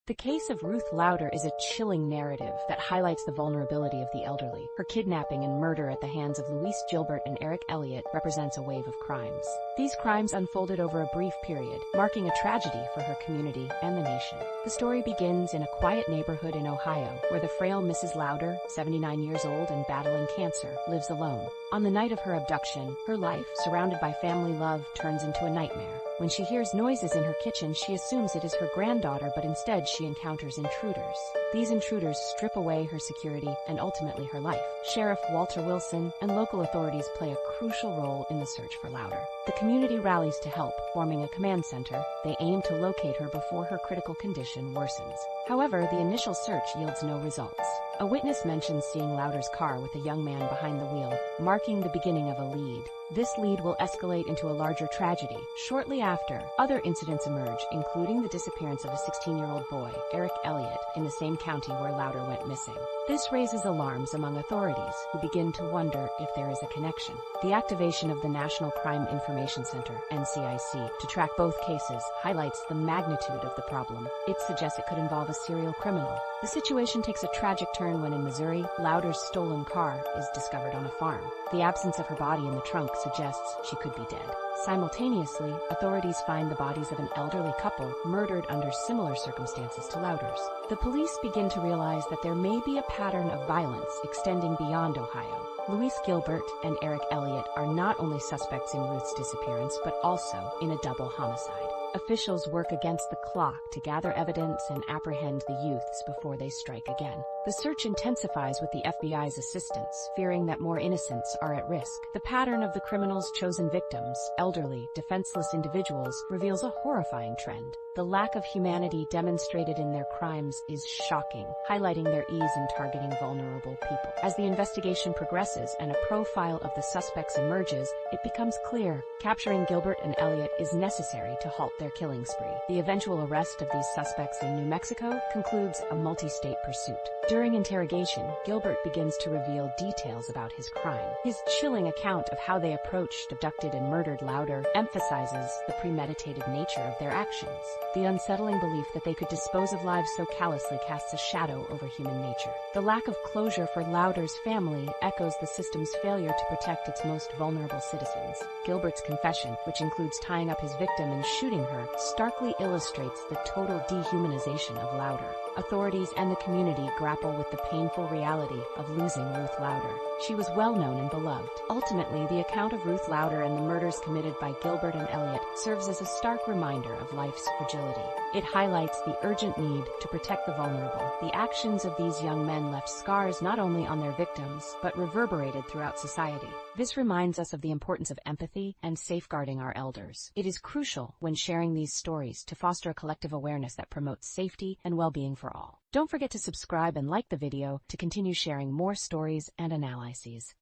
The case of Ruth Lauder is a chilling narrative that highlights the vulnerability of the elderly. Her kidnapping and murder at the hands of Louise Gilbert and Eric Elliott represents a wave of crimes. These crimes unfolded over a brief period, marking a tragedy for her community and the nation. The story begins in a quiet neighborhood in Ohio, where the frail Mrs. Lauder, 79 years old and battling cancer, lives alone. On the night of her abduction, her life, surrounded by family love, turns into a nightmare. When she hears noises in her kitchen, she assumes it is her granddaughter, but instead she encounters intruders. These intruders strip away her security and ultimately her life. Sheriff Walter Wilson and local authorities play a crucial role in the search for Lauder. The community rallies to help, forming a command center. They aim to locate her before her critical condition worsens. However, the initial search yields no results. A witness mentions seeing Lauder's car with a young man behind the wheel, marking the beginning of a lead. This lead will escalate into a larger tragedy. Shortly after, other incidents emerge, including the disappearance of a 16-year-old boy, Eric Elliott, in the same county where Lauder went missing. This raises alarms among authorities, who begin to wonder if there is a connection. The activation of the National Crime Information Center, NCIC, to track both cases highlights the magnitude of the problem. It suggests it could involve a serial criminal. The situation takes a tragic turn when in Missouri, Lauder's stolen car is discovered on a farm. The absence of her body in the trunk suggests she could be dead. Simultaneously, authorities find the bodies of an elderly couple murdered under similar circumstances to Lauder's. The police begin to realize that there may be a pattern of violence extending beyond Ohio. Louise Gilbert and Eric Elliott are not only suspects in Ruth's disappearance, but also in a double homicide. Officials work against the clock to gather evidence and apprehend the youths before they strike again. The search intensifies with the FBI's assistance, fearing that more innocents are at risk. The pattern of the criminals' chosen victims, elderly, defenseless individuals, reveals a horrifying trend. The lack of humanity demonstrated in their crimes is shocking, highlighting their ease in targeting vulnerable people. As the investigation progresses and a profile of the suspects emerges, it becomes clear capturing Gilbert and Elliott is necessary to halt their killing spree. The eventual arrest of these suspects in New Mexico concludes a multi-state pursuit. During interrogation, Gilbert begins to reveal details about his crime. His chilling account of how they approached, abducted, and murdered Lauder emphasizes the premeditated nature of their actions. The unsettling belief that they could dispose of lives so callously casts a shadow over human nature. The lack of closure for Lauder's family echoes the system's failure to protect its most vulnerable citizens. Gilbert's confession, which includes tying up his victim and shooting her, starkly illustrates the total dehumanization of Lauder. Authorities and the community grapple with the painful reality of losing Ruth Lauder. She was well known and beloved. Ultimately, the account of Ruth Lauder and the murders committed by Gilbert and Elliott serves as a stark reminder of life's fragility. It highlights the urgent need to protect the vulnerable. The actions of these young men left scars not only on their victims, but reverberated throughout society. This reminds us of the importance of empathy and safeguarding our elders. It is crucial when sharing these stories to foster a collective awareness that promotes safety and well-being for all. Don't forget to subscribe and like the video to continue sharing more stories and analyses.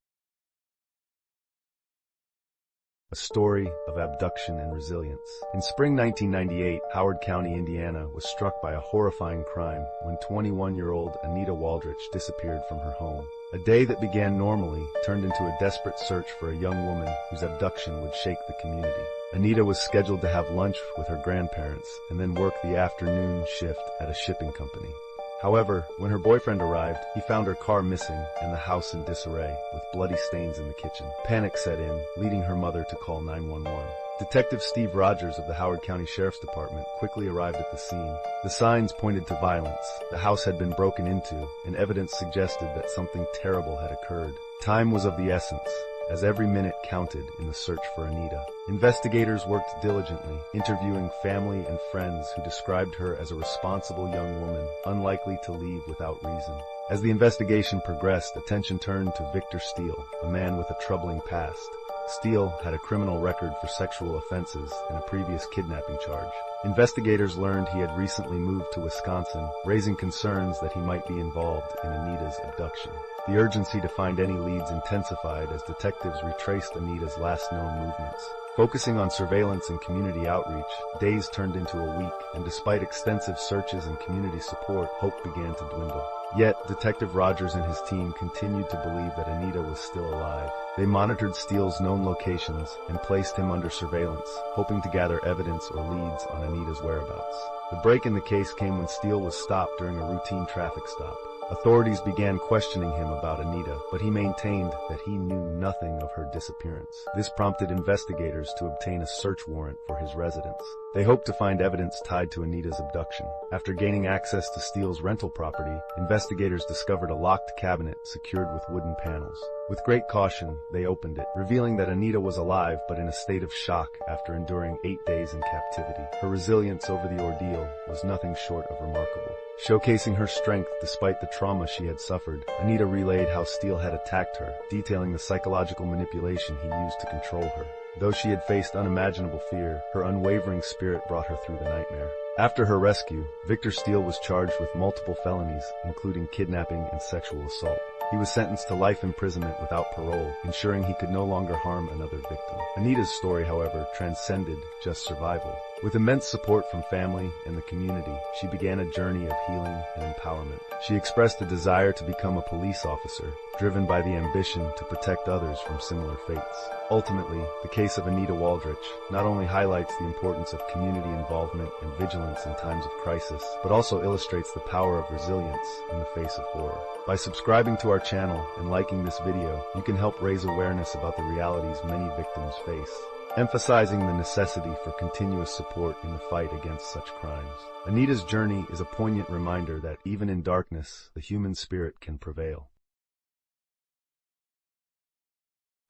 A story of abduction and resilience. In spring 1998, Howard County, Indiana was struck by a horrifying crime when 21-year-old Anita Waldrich disappeared from her home. A day that began normally turned into a desperate search for a young woman whose abduction would shake the community. Anita was scheduled to have lunch with her grandparents and then work the afternoon shift at a shipping company. However, when her boyfriend arrived, he found her car missing and the house in disarray, with bloody stains in the kitchen. Panic set in, leading her mother to call 911. Detective Steve Rogers of the Howard County Sheriff's Department quickly arrived at the scene. The signs pointed to violence. The house had been broken into, and evidence suggested that something terrible had occurred. Time was of the essence, as every minute counted in the search for Anita. Investigators worked diligently, interviewing family and friends who described her as a responsible young woman, unlikely to leave without reason. As the investigation progressed, attention turned to Victor Steele, a man with a troubling past. Steele had a criminal record for sexual offenses and a previous kidnapping charge. Investigators learned he had recently moved to Wisconsin, raising concerns that he might be involved in Anita's abduction. The urgency to find any leads intensified as detectives retraced Anita's last known movements. Focusing on surveillance and community outreach, days turned into a week, and despite extensive searches and community support, hope began to dwindle. Yet, Detective Rogers and his team continued to believe that Anita was still alive. They monitored Steele's known locations and placed him under surveillance, hoping to gather evidence or leads on Anita's whereabouts. The break in the case came when Steele was stopped during a routine traffic stop. Authorities began questioning him about Anita, but he maintained that he knew nothing of her disappearance. This prompted investigators to obtain a search warrant for his residence. They hoped to find evidence tied to Anita's abduction. After gaining access to Steele's rental property, investigators discovered a locked cabinet secured with wooden panels. With great caution, they opened it, revealing that Anita was alive but in a state of shock after enduring 8 days in captivity. Her resilience over the ordeal was nothing short of remarkable. Showcasing her strength despite the trauma she had suffered, Anita relayed how Steele had attacked her, detailing the psychological manipulation he used to control her. Though she had faced unimaginable fear, her unwavering spirit brought her through the nightmare. After her rescue, Victor Steele was charged with multiple felonies, including kidnapping and sexual assault. He was sentenced to life imprisonment without parole, ensuring he could no longer harm another victim. Anita's story, however, transcended just survival. With immense support from family and the community, she began a journey of healing and empowerment. She expressed a desire to become a police officer, driven by the ambition to protect others from similar fates. Ultimately, the case of Anita Waldrich not only highlights the importance of community involvement and vigilance in times of crisis, but also illustrates the power of resilience in the face of horror. By subscribing to our channel and liking this video, you can help raise awareness about the realities many victims face, emphasizing the necessity for continuous support in the fight against such crimes. Anita's journey is a poignant reminder that even in darkness, the human spirit can prevail.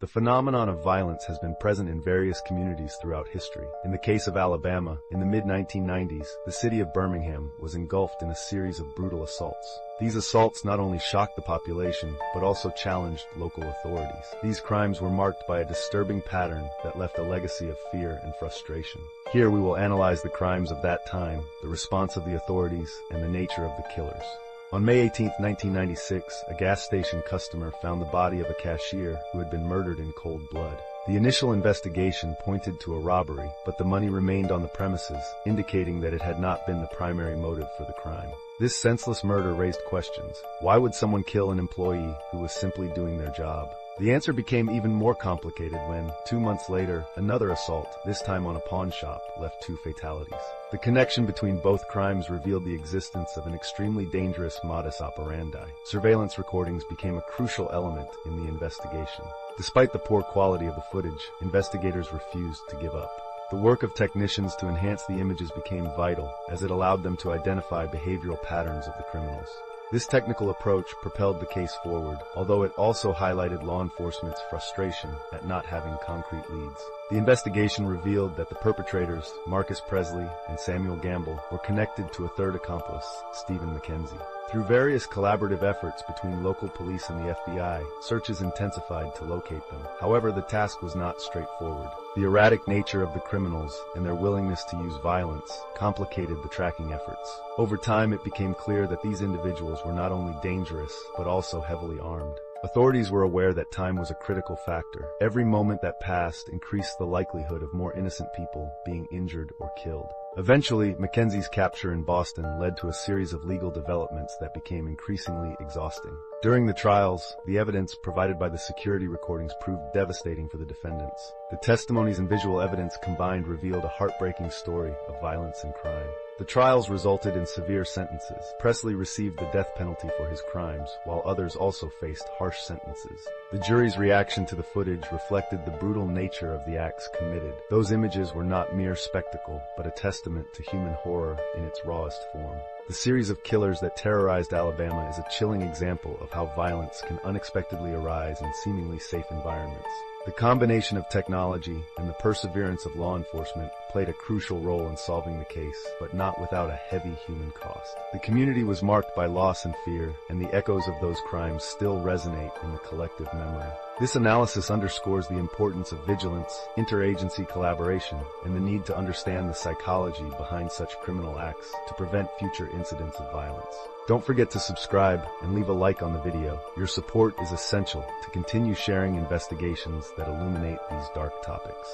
The phenomenon of violence has been present in various communities throughout history. In the case of Alabama, in the mid-1990s, the city of Birmingham was engulfed in a series of brutal assaults. These assaults not only shocked the population, but also challenged local authorities. These crimes were marked by a disturbing pattern that left a legacy of fear and frustration. Here we will analyze the crimes of that time, the response of the authorities, and the nature of the killers. On May 18, 1996, a gas station customer found the body of a cashier who had been murdered in cold blood. The initial investigation pointed to a robbery, but the money remained on the premises, indicating that it had not been the primary motive for the crime. This senseless murder raised questions. Why would someone kill an employee who was simply doing their job? The answer became even more complicated when, 2 months later, another assault, this time on a pawn shop, left 2 fatalities. The connection between both crimes revealed the existence of an extremely dangerous modus operandi. Surveillance recordings became a crucial element in the investigation. Despite the poor quality of the footage, investigators refused to give up. The work of technicians to enhance the images became vital, as it allowed them to identify behavioral patterns of the criminals. This technical approach propelled the case forward, although it also highlighted law enforcement's frustration at not having concrete leads. The investigation revealed that the perpetrators, Marcus Presley and Samuel Gamble, were connected to a third accomplice, Stephen McKenzie. Through various collaborative efforts between local police and the FBI, searches intensified to locate them. However, the task was not straightforward. The erratic nature of the criminals and their willingness to use violence complicated the tracking efforts. Over time, it became clear that these individuals were not only dangerous, but also heavily armed. Authorities were aware that time was a critical factor. Every moment that passed increased the likelihood of more innocent people being injured or killed. Eventually, Mackenzie's capture in Boston led to a series of legal developments that became increasingly exhausting. During the trials, the evidence provided by the security recordings proved devastating for the defendants. The testimonies and visual evidence combined revealed a heartbreaking story of violence and crime. The trials resulted in severe sentences. Presley received the death penalty for his crimes, while others also faced harsh sentences. The jury's reaction to the footage reflected the brutal nature of the acts committed. Those images were not mere spectacle, but a testament to human horror in its rawest form. The series of killers that terrorized Alabama is a chilling example of how violence can unexpectedly arise in seemingly safe environments. The combination of technology and the perseverance of law enforcement played a crucial role in solving the case, but not without a heavy human cost. The community was marked by loss and fear, and the echoes of those crimes still resonate in the collective memory. This analysis underscores the importance of vigilance, interagency collaboration, and the need to understand the psychology behind such criminal acts to prevent future incidents of violence. Don't forget to subscribe and leave a like on the video. Your support is essential to continue sharing investigations that illuminate these dark topics.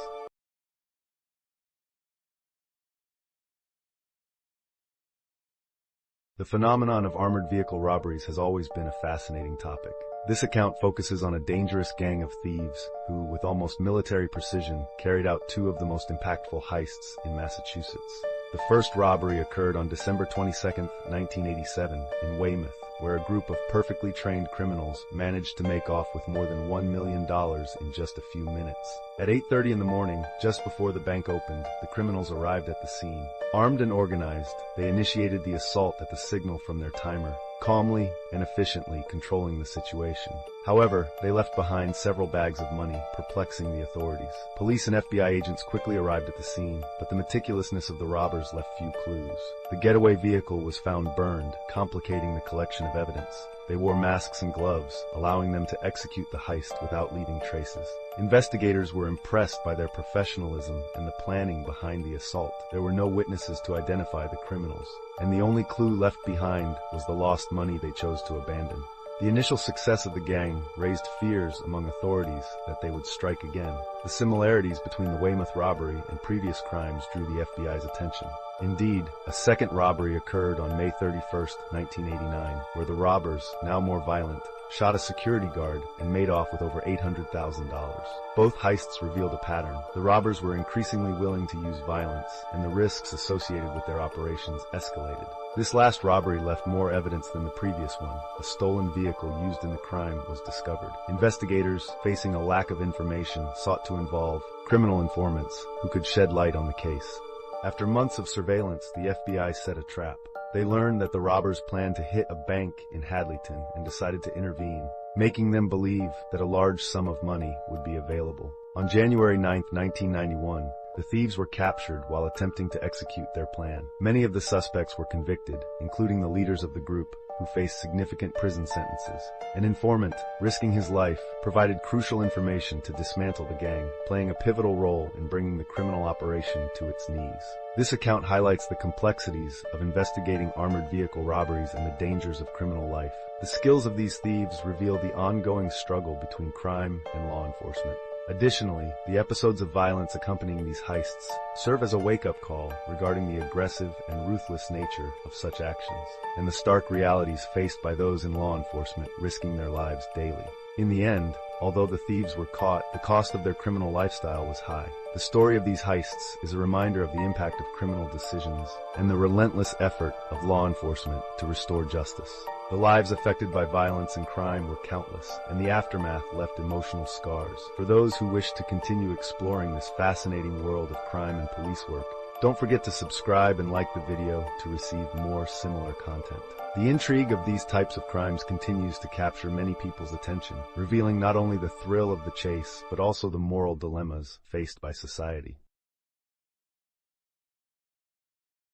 The phenomenon of armored vehicle robberies has always been a fascinating topic. This account focuses on a dangerous gang of thieves who, with almost military precision, carried out 2 of the most impactful heists in Massachusetts. The first robbery occurred on December 22, 1987, in Weymouth, where a group of perfectly trained criminals managed to make off with more than $1 million in just a few minutes. At 8:30 in the morning, just before the bank opened, the criminals arrived at the scene. Armed and organized, they initiated the assault at the signal from their timer, calmly and efficiently controlling the situation. However, they left behind several bags of money, perplexing the authorities. Police and FBI agents quickly arrived at the scene, but the meticulousness of the robbers left few clues. The getaway vehicle was found burned, complicating the collection of evidence. They wore masks and gloves, allowing them to execute the heist without leaving traces. Investigators were impressed by their professionalism and the planning behind the assault. There were no witnesses to identify the criminals, and the only clue left behind was the lost money they chose to abandon. The initial success of the gang raised fears among authorities that they would strike again. The similarities between the Weymouth robbery and previous crimes drew the FBI's attention. Indeed, a second robbery occurred on May 31, 1989, where the robbers, now more violent, shot a security guard and made off with over $800,000. Both heists revealed a pattern. The robbers were increasingly willing to use violence, and the risks associated with their operations escalated. This last robbery left more evidence than the previous one. A stolen vehicle used in the crime was discovered. Investigators, facing a lack of information, sought to involve criminal informants who could shed light on the case. After months of surveillance, the FBI set a trap. They learned that the robbers planned to hit a bank in Hadleyton and decided to intervene, making them believe that a large sum of money would be available. On January 9, 1991, the thieves were captured while attempting to execute their plan. Many of the suspects were convicted, including the leaders of the group, who faced significant prison sentences. An informant, risking his life, provided crucial information to dismantle the gang, playing a pivotal role in bringing the criminal operation to its knees. This account highlights the complexities of investigating armored vehicle robberies and the dangers of criminal life. The skills of these thieves reveal the ongoing struggle between crime and law enforcement. Additionally, the episodes of violence accompanying these heists serve as a wake-up call regarding the aggressive and ruthless nature of such actions, and the stark realities faced by those in law enforcement risking their lives daily. In the end, although the thieves were caught, the cost of their criminal lifestyle was high. The story of these heists is a reminder of the impact of criminal decisions and the relentless effort of law enforcement to restore justice. The lives affected by violence and crime were countless, and the aftermath left emotional scars. For those who wish to continue exploring this fascinating world of crime and police work, don't forget to subscribe and like the video to receive more similar content. The intrigue of these types of crimes continues to capture many people's attention, revealing not only the thrill of the chase, but also the moral dilemmas faced by society.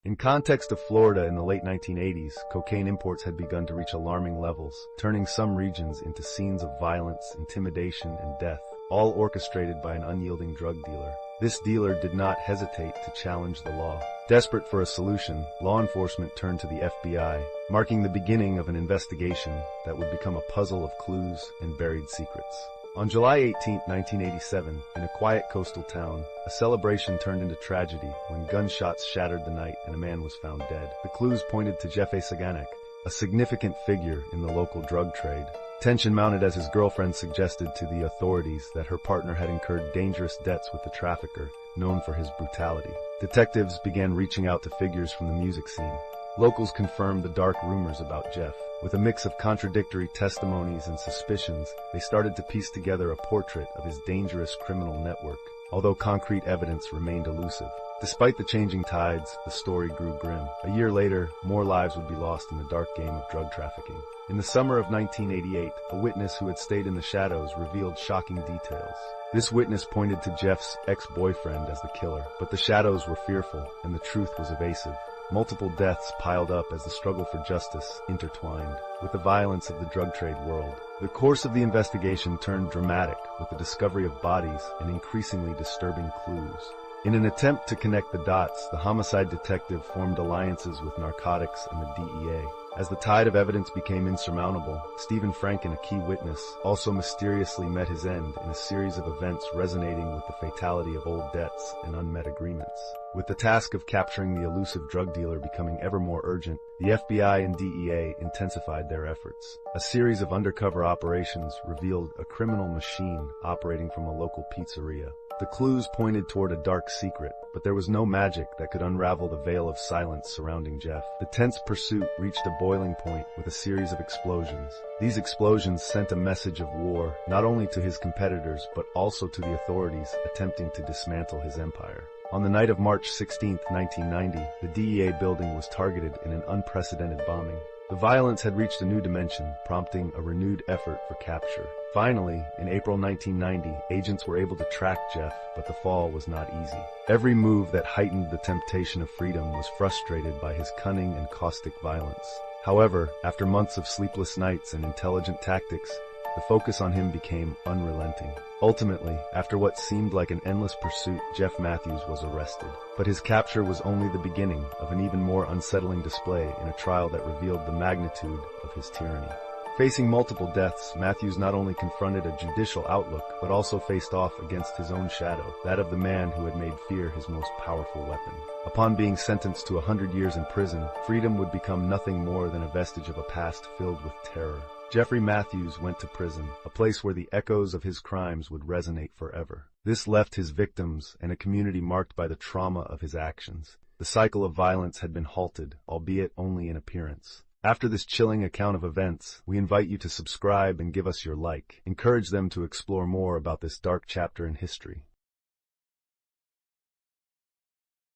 In context of Florida in the late 1980s, cocaine imports had begun to reach alarming levels, turning some regions into scenes of violence, intimidation, and death, all orchestrated by an unyielding drug dealer. This dealer did not hesitate to challenge the law. Desperate for a solution, law enforcement turned to the FBI, marking the beginning of an investigation that would become a puzzle of clues and buried secrets. On July 18, 1987, in a quiet coastal town, a celebration turned into tragedy when gunshots shattered the night and a man was found dead. The clues pointed to Jeff Saganek, a significant figure in the local drug trade. Tension mounted as his girlfriend suggested to the authorities that her partner had incurred dangerous debts with the trafficker, known for his brutality. Detectives began reaching out to figures from the music scene. Locals confirmed the dark rumors about Jeff. With a mix of contradictory testimonies and suspicions, they started to piece together a portrait of his dangerous criminal network, although concrete evidence remained elusive. Despite the changing tides, the story grew grim. A year later, more lives would be lost in the dark game of drug trafficking. In the summer of 1988, a witness who had stayed in the shadows revealed shocking details. This witness pointed to Jeff's ex-boyfriend as the killer, but the shadows were fearful, and the truth was evasive. Multiple deaths piled up as the struggle for justice intertwined with the violence of the drug trade world. The course of the investigation turned dramatic with the discovery of bodies and increasingly disturbing clues. In an attempt to connect the dots, the homicide detective formed alliances with narcotics and the DEA. As the tide of evidence became insurmountable, Stephen Franken, a key witness, also mysteriously met his end in a series of events resonating with the fatality of old debts and unmet agreements. With the task of capturing the elusive drug dealer becoming ever more urgent, the FBI and DEA intensified their efforts. A series of undercover operations revealed a criminal machine operating from a local pizzeria. The clues pointed toward a dark secret, but there was no magic that could unravel the veil of silence surrounding Jeff. The tense pursuit reached a boiling point with a series of explosions. These explosions sent a message of war, not only to his competitors, but also to the authorities attempting to dismantle his empire. On the night of March 16, 1990, the DEA building was targeted in an unprecedented bombing. The violence had reached a new dimension, prompting a renewed effort for capture. Finally, in April 1990, agents were able to track Jeff, but the fall was not easy. Every move that heightened the temptation of freedom was frustrated by his cunning and caustic violence. However, after months of sleepless nights and intelligent tactics, the focus on him became unrelenting. Ultimately, after what seemed like an endless pursuit, Jeff Matthews was arrested. But his capture was only the beginning of an even more unsettling display in a trial that revealed the magnitude of his tyranny. Facing multiple deaths, Matthews not only confronted a judicial outlook, but also faced off against his own shadow, that of the man who had made fear his most powerful weapon. Upon being sentenced to 100 years in prison, freedom would become nothing more than a vestige of a past filled with terror. Jeffrey Matthews went to prison, a place where the echoes of his crimes would resonate forever. This left his victims and a community marked by the trauma of his actions. The cycle of violence had been halted, albeit only in appearance. After this chilling account of events, we invite you to subscribe and give us your like. Encourage them to explore more about this dark chapter in history.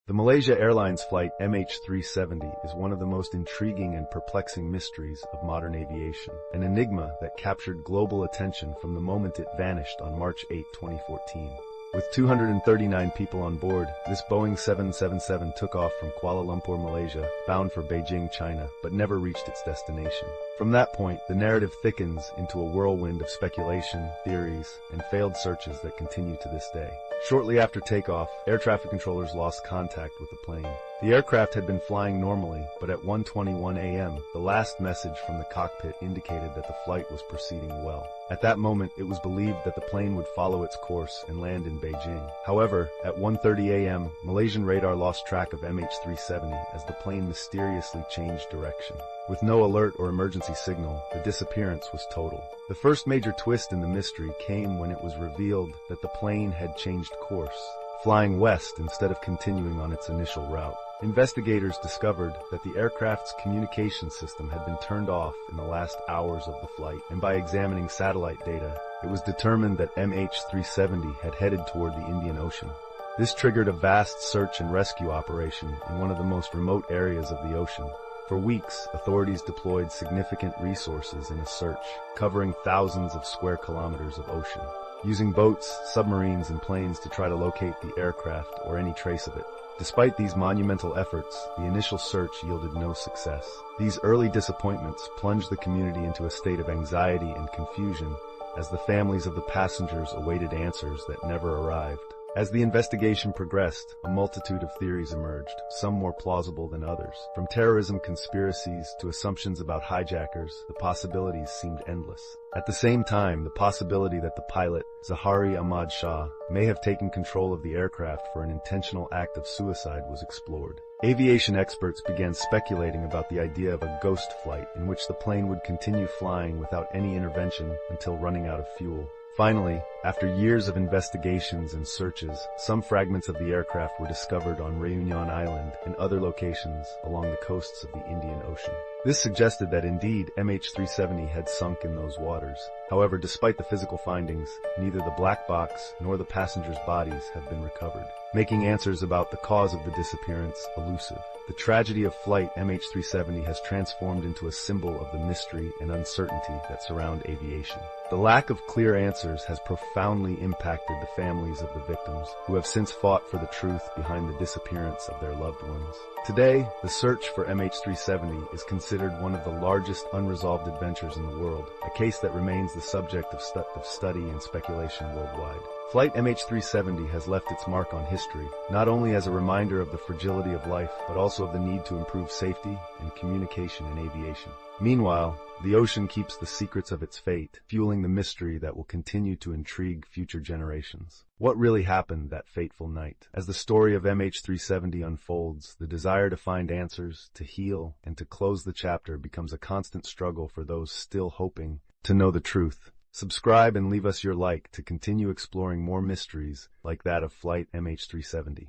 The Malaysia Airlines flight MH370 is one of the most intriguing and perplexing mysteries of modern aviation, an enigma that captured global attention from the moment it vanished on March 8, 2014. With 239 people on board, this Boeing 777 took off from Kuala Lumpur, Malaysia, bound for Beijing, China, but never reached its destination. From that point, the narrative thickens into a whirlwind of speculation, theories, and failed searches that continue to this day. Shortly after takeoff, air traffic controllers lost contact with the plane. The aircraft had been flying normally, but at 1:21 a.m., the last message from the cockpit indicated that the flight was proceeding well. At that moment, it was believed that the plane would follow its course and land in Beijing. However, at 1:30 a.m., Malaysian radar lost track of MH370 as the plane mysteriously changed direction. With no alert or emergency signal, the disappearance was total. The first major twist in the mystery came when it was revealed that the plane had changed course, flying west instead of continuing on its initial route. Investigators discovered that the aircraft's communication system had been turned off in the last hours of the flight, and by examining satellite data, it was determined that MH370 had headed toward the Indian Ocean. This triggered a vast search and rescue operation in one of the most remote areas of the ocean. For weeks, authorities deployed significant resources in a search, covering thousands of square kilometers of ocean, using boats, submarines, and planes to try to locate the aircraft or any trace of it. Despite these monumental efforts, the initial search yielded no success. These early disappointments plunged the community into a state of anxiety and confusion as the families of the passengers awaited answers that never arrived. As the investigation progressed, a multitude of theories emerged, some more plausible than others. From terrorism conspiracies to assumptions about hijackers, the possibilities seemed endless. At the same time, the possibility that the pilot, Zahari Ahmad Shah, may have taken control of the aircraft for an intentional act of suicide was explored. Aviation experts began speculating about the idea of a ghost flight in which the plane would continue flying without any intervention until running out of fuel. Finally, after years of investigations and searches, some fragments of the aircraft were discovered on Réunion Island and other locations along the coasts of the Indian Ocean. This suggested that indeed MH370 had sunk in those waters. However, despite the physical findings, neither the black box nor the passengers' bodies have been recovered, making answers about the cause of the disappearance elusive. The tragedy of flight MH370 has transformed into a symbol of the mystery and uncertainty that surround aviation. The lack of clear answers has profoundly impacted the families of the victims, who have since fought for the truth behind the disappearance of their loved ones. Today, the search for MH370 is considered one of the largest unresolved adventures in the world, a case that remains the subject of study and speculation worldwide. Flight MH370 has left its mark on history, not only as a reminder of the fragility of life, but also of the need to improve safety and communication in aviation. Meanwhile, the ocean keeps the secrets of its fate, fueling the mystery that will continue to intrigue future generations. What really happened that fateful night? As the story of MH370 unfolds, the desire to find answers, to heal, and to close the chapter becomes a constant struggle for those still hoping to know the truth. Subscribe and leave us your like to continue exploring more mysteries like that of Flight MH370.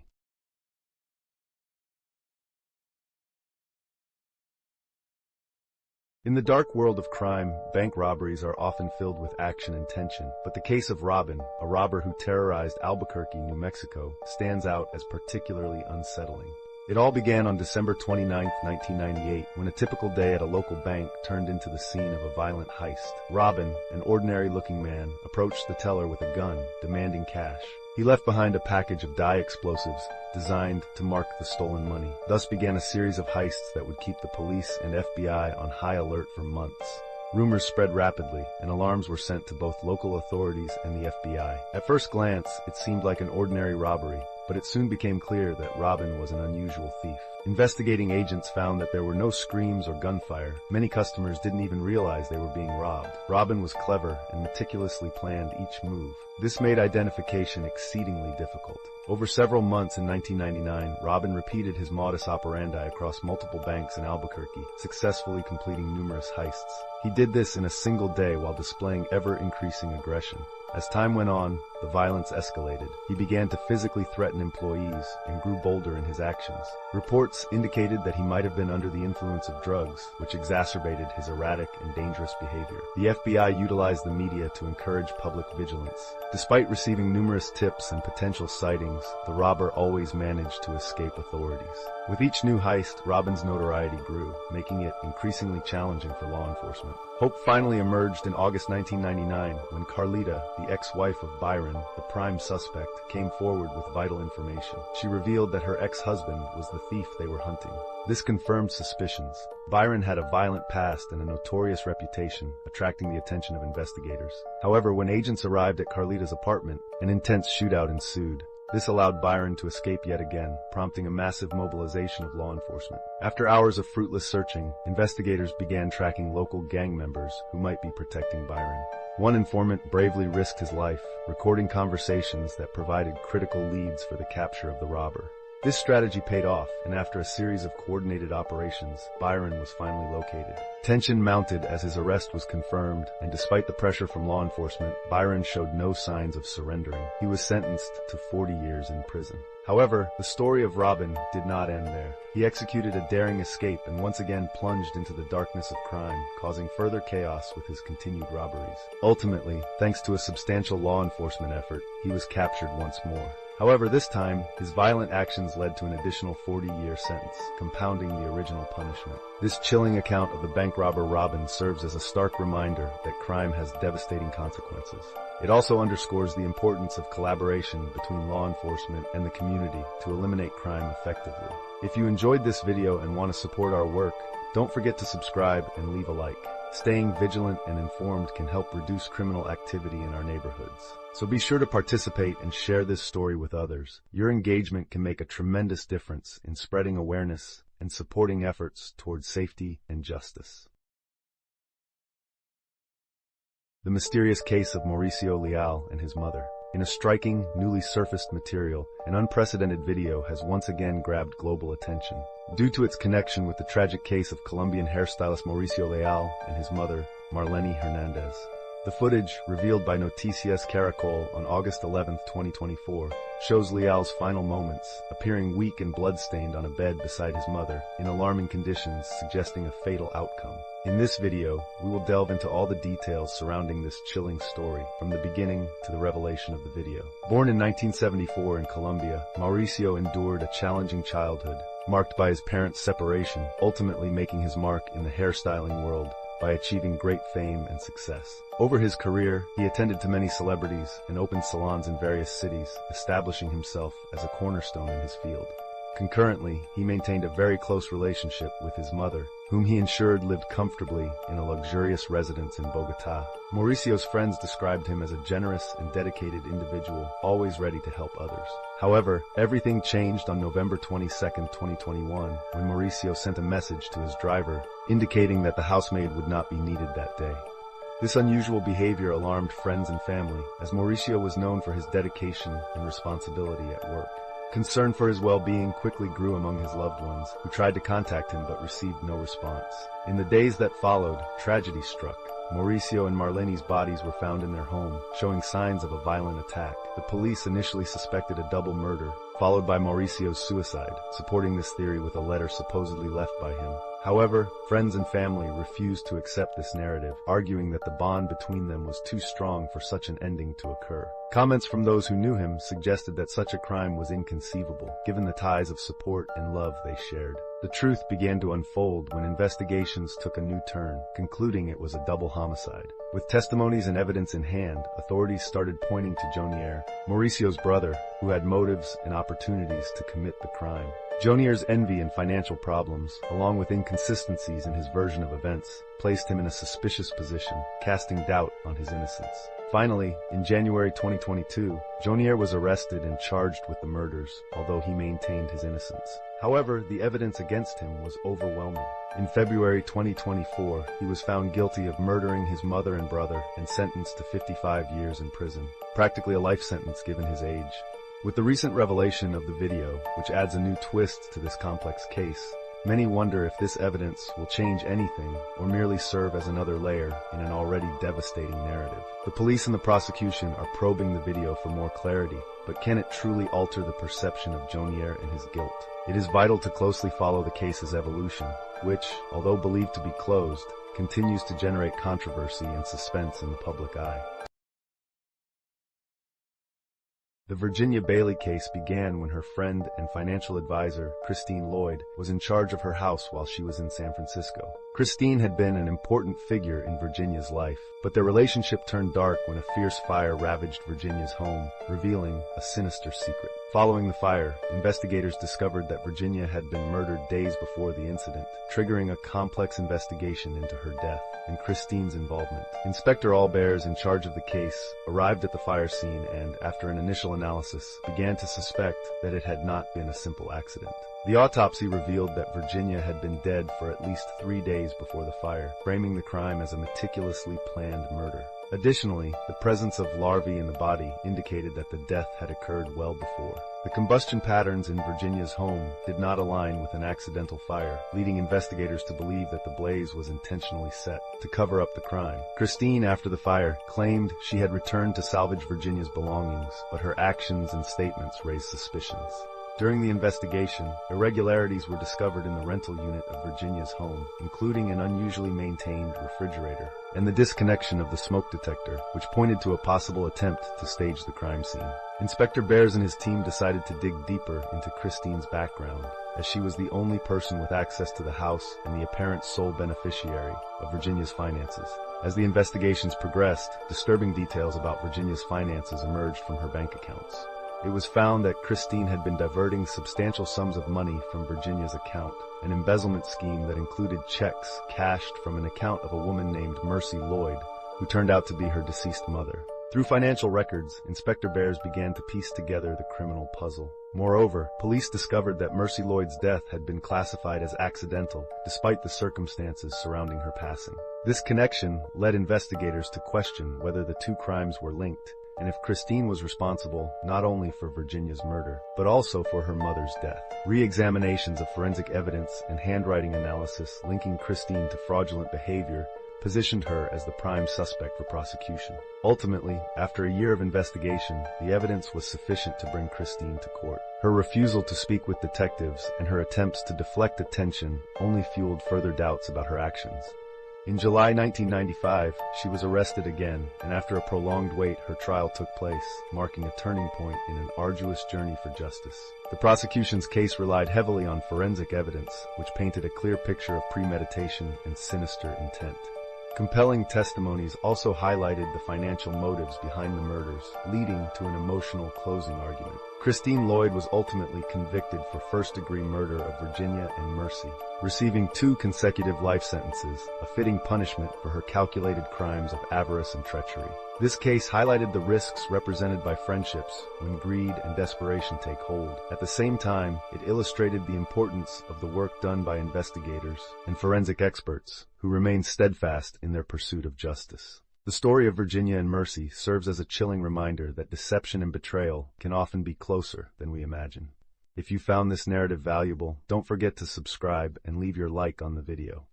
In the dark world of crime, bank robberies are often filled with action and tension, but the case of Robin, a robber who terrorized Albuquerque, New Mexico, stands out as particularly unsettling. It all began on December 29, 1998, when a typical day at a local bank turned into the scene of a violent heist. Robin, an ordinary-looking man, approached the teller with a gun, demanding cash. He left behind a package of dye explosives designed to mark the stolen money. Thus began a series of heists that would keep the police and FBI on high alert for months. Rumors spread rapidly, and alarms were sent to both local authorities and the FBI. At first glance, it seemed like an ordinary robbery, but it soon became clear that Robin was an unusual thief. Investigating agents found that there were no screams or gunfire. Many customers didn't even realize they were being robbed. Robin was clever and meticulously planned each move. This made identification exceedingly difficult. Over several months in 1999, Robin repeated his modus operandi across multiple banks in Albuquerque, successfully completing numerous heists. He did this in a single day while displaying ever-increasing aggression. As time went on, the violence escalated. He began to physically threaten employees and grew bolder in his actions. Reports indicated that he might have been under the influence of drugs, which exacerbated his erratic and dangerous behavior. The FBI utilized the media to encourage public vigilance. Despite receiving numerous tips and potential sightings, the robber always managed to escape authorities. With each new heist, Robin's notoriety grew, making it increasingly challenging for law enforcement. Hope finally emerged in August 1999 when Carlita, the ex-wife of Byron, the prime suspect, came forward with vital information. She revealed that her ex-husband was the thief they were hunting. This confirmed suspicions. Byron had a violent past and a notorious reputation, attracting the attention of investigators. However, when agents arrived at Carlita's apartment, an intense shootout ensued. This allowed Byron to escape yet again, prompting a massive mobilization of law enforcement. After hours of fruitless searching, investigators began tracking local gang members who might be protecting Byron. One informant bravely risked his life, recording conversations that provided critical leads for the capture of the robber. This strategy paid off, and after a series of coordinated operations, Byron was finally located. Tension mounted as his arrest was confirmed, and despite the pressure from law enforcement, Byron showed no signs of surrendering. He was sentenced to 40 years in prison. However, the story of Robin did not end there. He executed a daring escape and once again plunged into the darkness of crime, causing further chaos with his continued robberies. Ultimately, thanks to a substantial law enforcement effort, he was captured once more. However, this time, his violent actions led to an additional 40-year sentence, compounding the original punishment. This chilling account of the bank robber Robin serves as a stark reminder that crime has devastating consequences. It also underscores the importance of collaboration between law enforcement and the community to eliminate crime effectively. If you enjoyed this video and want to support our work, don't forget to subscribe and leave a like. Staying vigilant and informed can help reduce criminal activity in our neighborhoods. So be sure to participate and share this story with others. Your engagement can make a tremendous difference in spreading awareness and supporting efforts towards safety and justice. The mysterious case of Mauricio Leal and his mother. In a striking, newly surfaced material, an unprecedented video has once again grabbed global attention. Due to its connection with the tragic case of Colombian hairstylist Mauricio Leal and his mother, Marlene Hernandez. The footage, revealed by Noticias Caracol on August 11, 2024, shows Leal's final moments, appearing weak and blood-stained on a bed beside his mother, in alarming conditions suggesting a fatal outcome. In this video, we will delve into all the details surrounding this chilling story, from the beginning to the revelation of the video. Born in 1974 in Colombia, Mauricio endured a challenging childhood, marked by his parents' separation, ultimately making his mark in the hairstyling world by achieving great fame and success. Over his career, he attended to many celebrities and opened salons in various cities, establishing himself as a cornerstone in his field. Concurrently, he maintained a very close relationship with his mother, whom he ensured lived comfortably in a luxurious residence in Bogotá. Mauricio's friends described him as a generous and dedicated individual, always ready to help others. However, everything changed on November 22, 2021, when Mauricio sent a message to his driver, indicating that the housemaid would not be needed that day. This unusual behavior alarmed friends and family, as Mauricio was known for his dedication and responsibility at work. Concern for his well-being quickly grew among his loved ones, who tried to contact him but received no response. In the days that followed, tragedy struck. Mauricio and Marlene's bodies were found in their home, showing signs of a violent attack. The police initially suspected a double murder, followed by Mauricio's suicide, supporting this theory with a letter supposedly left by him. However, friends and family refused to accept this narrative, arguing that the bond between them was too strong for such an ending to occur. Comments from those who knew him suggested that such a crime was inconceivable, given the ties of support and love they shared. The truth began to unfold when investigations took a new turn, concluding it was a double homicide. With testimonies and evidence in hand, authorities started pointing to Jonier, Mauricio's brother, who had motives and opportunities to commit the crime. Jonier's envy and financial problems, along with inconsistencies in his version of events, placed him in a suspicious position, casting doubt on his innocence. Finally, in January 2022, Jonier was arrested and charged with the murders, although he maintained his innocence. However, the evidence against him was overwhelming. In February 2024, he was found guilty of murdering his mother and brother and sentenced to 55 years in prison, practically a life sentence given his age. With the recent revelation of the video, which adds a new twist to this complex case, many wonder if this evidence will change anything or merely serve as another layer in an already devastating narrative. The police and the prosecution are probing the video for more clarity, but can it truly alter the perception of Jonier and his guilt? It is vital to closely follow the case's evolution, which, although believed to be closed, continues to generate controversy and suspense in the public eye. The Virginia Bailey case began when her friend and financial advisor, Christine Lloyd, was in charge of her house while she was in San Francisco. Christine had been an important figure in Virginia's life, but their relationship turned dark when a fierce fire ravaged Virginia's home, revealing a sinister secret. Following the fire, investigators discovered that Virginia had been murdered days before the incident, triggering a complex investigation into her death and Christine's involvement. Inspector Allbears, in charge of the case, arrived at the fire scene and, after an initial analysis, began to suspect that it had not been a simple accident. The autopsy revealed that Virginia had been dead for at least 3 days before the fire, framing the crime as a meticulously planned murder. Additionally, the presence of larvae in the body indicated that the death had occurred well before. The combustion patterns in Virginia's home did not align with an accidental fire, leading investigators to believe that the blaze was intentionally set to cover up the crime. Christine, after the fire, claimed she had returned to salvage Virginia's belongings, but her actions and statements raised suspicions. During the investigation, irregularities were discovered in the rental unit of Virginia's home, including an unusually maintained refrigerator, and the disconnection of the smoke detector, which pointed to a possible attempt to stage the crime scene. Inspector Bears and his team decided to dig deeper into Christine's background, as she was the only person with access to the house and the apparent sole beneficiary of Virginia's finances. As the investigations progressed, disturbing details about Virginia's finances emerged from her bank accounts. It was found that Christine had been diverting substantial sums of money from Virginia's account, an embezzlement scheme that included checks cashed from an account of a woman named Mercy Lloyd, who turned out to be her deceased mother. Through financial records, Inspector Bears began to piece together the criminal puzzle. Moreover, police discovered that Mercy Lloyd's death had been classified as accidental, despite the circumstances surrounding her passing. This connection led investigators to question whether the two crimes were linked, and if Christine was responsible not only for Virginia's murder, but also for her mother's death. Re-examinations of forensic evidence and handwriting analysis linking Christine to fraudulent behavior positioned her as the prime suspect for prosecution. Ultimately, after a year of investigation, the evidence was sufficient to bring Christine to court. Her refusal to speak with detectives and her attempts to deflect attention only fueled further doubts about her actions. In July 1995, she was arrested again, and after a prolonged wait, her trial took place, marking a turning point in an arduous journey for justice. The prosecution's case relied heavily on forensic evidence, which painted a clear picture of premeditation and sinister intent. Compelling testimonies also highlighted the financial motives behind the murders, leading to an emotional closing argument. Christine Lloyd was ultimately convicted for first-degree murder of Virginia and Mercy, receiving 2 consecutive life sentences, a fitting punishment for her calculated crimes of avarice and treachery. This case highlighted the risks represented by friendships when greed and desperation take hold. At the same time, it illustrated the importance of the work done by investigators and forensic experts who remain steadfast in their pursuit of justice. The story of Virginia and Mercy serves as a chilling reminder that deception and betrayal can often be closer than we imagine. If you found this narrative valuable, don't forget to subscribe and leave your like on the video.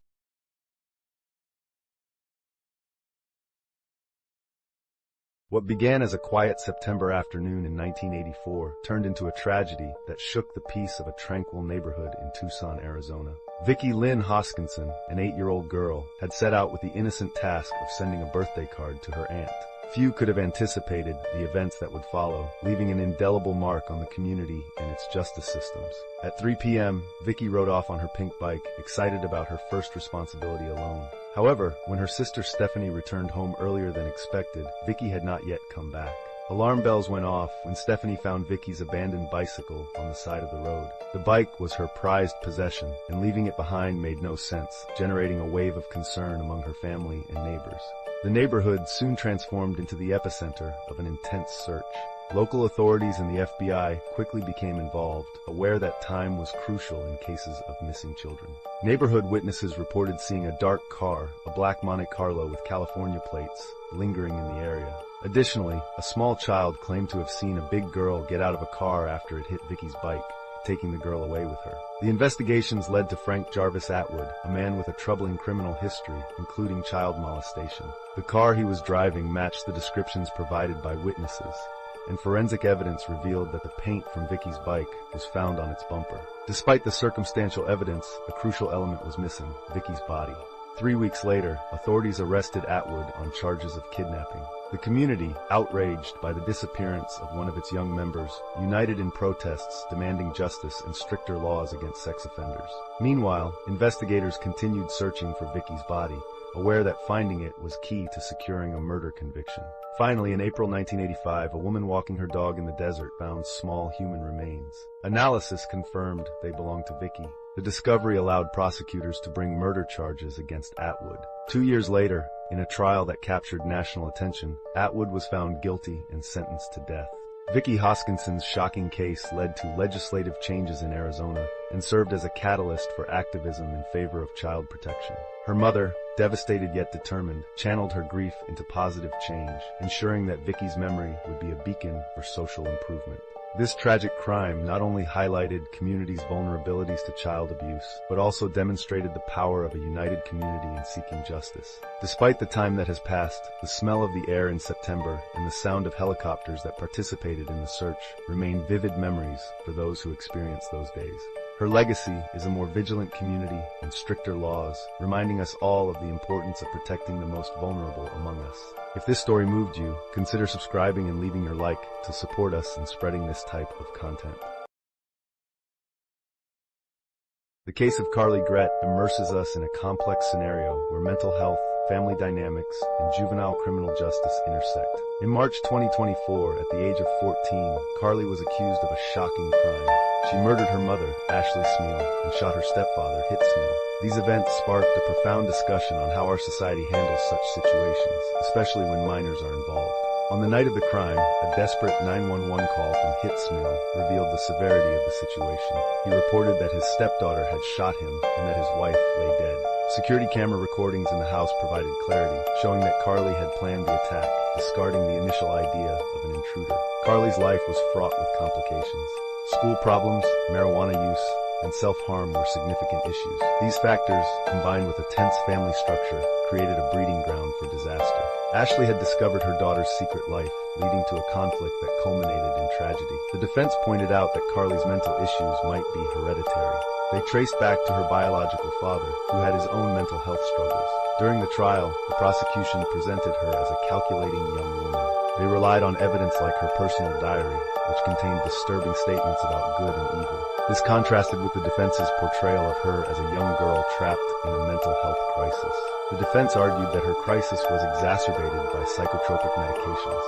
What began as a quiet September afternoon in 1984 turned into a tragedy that shook the peace of a tranquil neighborhood in Tucson, Arizona. Vicki Lynn Hoskinson, an 8-year-old girl, had set out with the innocent task of sending a birthday card to her aunt. Few could have anticipated the events that would follow, leaving an indelible mark on the community and its justice systems. At 3 p.m., Vicki rode off on her pink bike, excited about her first responsibility alone. However, when her sister Stephanie returned home earlier than expected, Vicki had not yet come back. Alarm bells went off when Stephanie found Vicki's abandoned bicycle on the side of the road. The bike was her prized possession, and leaving it behind made no sense, generating a wave of concern among her family and neighbors. The neighborhood soon transformed into the epicenter of an intense search. Local authorities and the FBI quickly became involved, aware that time was crucial in cases of missing children. Neighborhood witnesses reported seeing a dark car, a black Monte Carlo with California plates, lingering in the area. Additionally, a small child claimed to have seen a big girl get out of a car after it hit Vicki's bike, taking the girl away with her. The investigations led to Frank Jarvis Atwood, a man with a troubling criminal history, including child molestation. The car he was driving matched the descriptions provided by witnesses, and forensic evidence revealed that the paint from Vicki's bike was found on its bumper. Despite the circumstantial evidence, a crucial element was missing: Vicki's body. 3 weeks later, authorities arrested Atwood on charges of kidnapping. The community, outraged by the disappearance of one of its young members, united in protests demanding justice and stricter laws against sex offenders. Meanwhile, investigators continued searching for Vicki's body, aware that finding it was key to securing a murder conviction. Finally, in April 1985, a woman walking her dog in the desert found small human remains. Analysis confirmed they belonged to Vicki. The discovery allowed prosecutors to bring murder charges against Atwood. 2 years later, in a trial that captured national attention, Atwood was found guilty and sentenced to death. Vicki Hoskinson's shocking case led to legislative changes in Arizona and served as a catalyst for activism in favor of child protection. Her mother, devastated yet determined, channeled her grief into positive change, ensuring that Vicki's memory would be a beacon for social improvement. This tragic crime not only highlighted communities' vulnerabilities to child abuse, but also demonstrated the power of a united community in seeking justice. Despite the time that has passed, the smell of the air in September and the sound of helicopters that participated in the search remain vivid memories for those who experienced those days. Her legacy is a more vigilant community and stricter laws, reminding us all of the importance of protecting the most vulnerable among us. If this story moved you, consider subscribing and leaving your like to support us in spreading this type of content. The case of Carly Grett immerses us in a complex scenario where mental health, family dynamics, and juvenile criminal justice intersect. In March 2024, at the age of 14, Carly was accused of a shocking crime. She murdered her mother, Ashley Smeel, and shot her stepfather, Hit Smeel. These events sparked a profound discussion on how our society handles such situations, especially when minors are involved. On the night of the crime, a desperate 911 call from Hit Smeel revealed the severity of the situation. He reported that his stepdaughter had shot him and that his wife lay dead. Security camera recordings in the house provided clarity, showing that Carly had planned the attack, discarding the initial idea of an intruder. Carly's life was fraught with complications. School problems, marijuana use, and self-harm were significant issues. These factors, combined with a tense family structure, created a breeding ground for disaster. Ashley had discovered her daughter's secret life, leading to a conflict that culminated in tragedy. The defense pointed out that Carly's mental issues might be hereditary. They traced back to her biological father, who had his own mental health struggles. During the trial, the prosecution presented her as a calculating young woman. They relied on evidence like her personal diary, which contained disturbing statements about good and evil. This contrasted with the defense's portrayal of her as a young girl trapped in a mental health crisis. The defense argued that her crisis was exacerbated by psychotropic medications,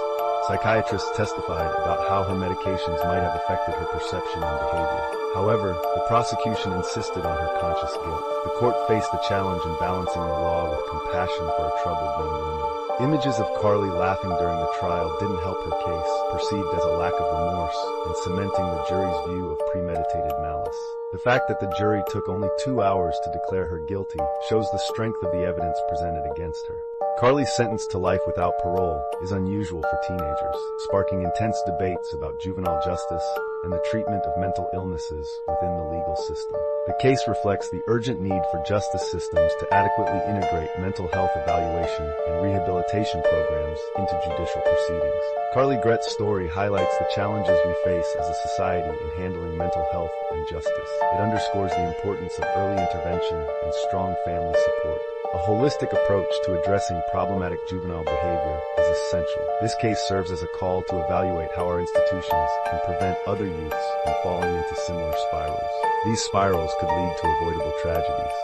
Psychiatrists testified about how her medications might have affected her perception and behavior. However, the prosecution insisted on her conscious guilt. The court faced the challenge in balancing the law with compassion for a troubled young woman. Images of Carly laughing during the trial didn't help her case, perceived as a lack of remorse and cementing the jury's view of premeditated malice. The fact that the jury took only 2 hours to declare her guilty shows the strength of the evidence presented against her. Carly's sentence to life without parole is unusual for teenagers, sparking intense debates about juvenile justice and the treatment of mental illnesses within the legal system. The case reflects the urgent need for justice systems to adequately integrate mental health evaluation and rehabilitation programs into judicial proceedings. Carly Gret's story highlights the challenges we face as a society in handling mental health and justice. It underscores the importance of early intervention and strong family support. A holistic approach to addressing problematic juvenile behavior is essential. This case serves as a call to evaluate how our institutions can prevent other youths from falling into similar spirals. These spirals could lead to avoidable tragedies.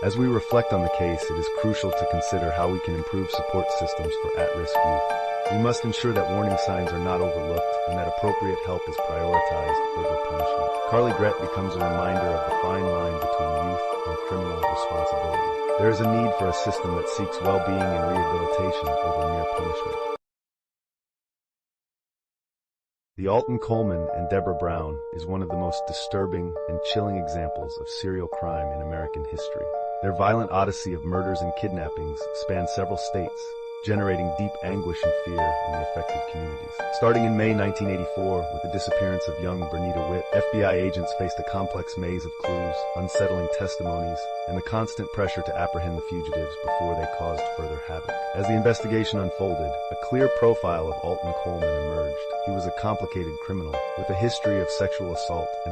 As we reflect on the case, it is crucial to consider how we can improve support systems for at-risk youth. We must ensure that warning signs are not overlooked and that appropriate help is prioritized over punishment. Carly Gret becomes a reminder of the fine line between youth and criminal responsibility. There is a need for a system that seeks well-being and rehabilitation over mere punishment. The Alton Coleman and Deborah Brown is one of the most disturbing and chilling examples of serial crime in American history. Their violent odyssey of murders and kidnappings spans several states, generating deep anguish and fear in the affected communities. Starting in May 1984 with the disappearance of young Bernita Witt, FBI agents faced a complex maze of clues, unsettling testimonies, and the constant pressure to apprehend the fugitives before they caused further havoc. As the investigation unfolded, a clear profile of Alton Coleman emerged. He was a complicated criminal with a history of sexual assault and